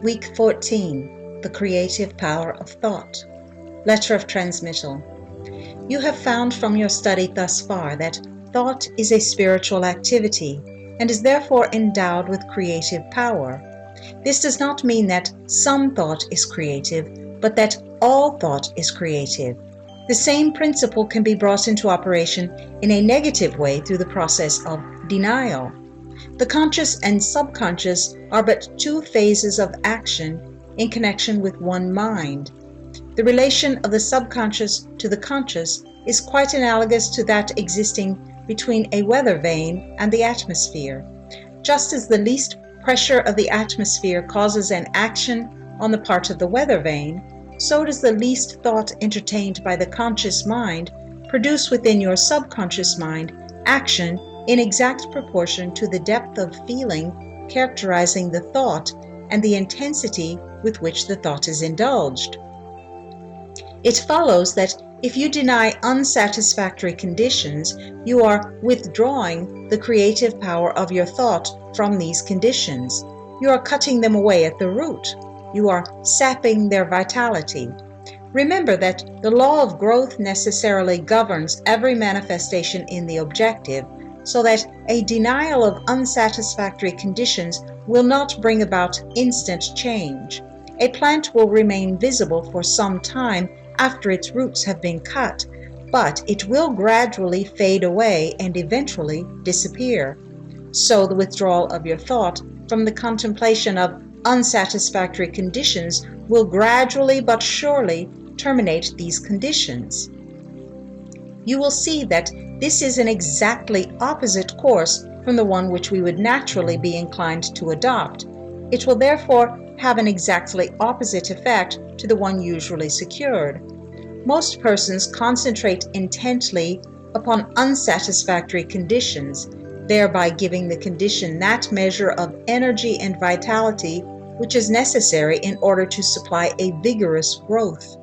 Week 14, The Creative Power of Thought. Letter of Transmittal. You have found from your study thus far that thought is a spiritual activity and is therefore endowed with creative power. This does not mean that some thought is creative, but that all thought is creative. The same principle can be brought into operation in a negative way through the process of denial. The conscious and subconscious are but two phases of action in connection with one mind. The relation of the subconscious to the conscious is quite analogous to that existing between a weather vane and the atmosphere. Just as the least pressure of the atmosphere causes an action on the part of the weather vane, so does the least thought entertained by the conscious mind produce within your subconscious mind action in exact proportion to the depth of feeling characterizing the thought and the intensity with which the thought is indulged. It follows that if you deny unsatisfactory conditions, you are withdrawing the creative power of your thought from these conditions. You are cutting them away at the root. You are sapping their vitality. Remember that the law of growth necessarily governs every manifestation in the objective, so that a denial of unsatisfactory conditions will not bring about instant change. A plant will remain visible for some time after its roots have been cut, but it will gradually fade away and eventually disappear. So the withdrawal of your thought from the contemplation of unsatisfactory conditions will gradually but surely terminate these conditions. You will see that this is an exactly opposite course from the one which we would naturally be inclined to adopt. It will therefore have an exactly opposite effect to the one usually secured. Most persons concentrate intently upon unsatisfactory conditions, thereby giving the condition that measure of energy and vitality which is necessary in order to supply a vigorous growth.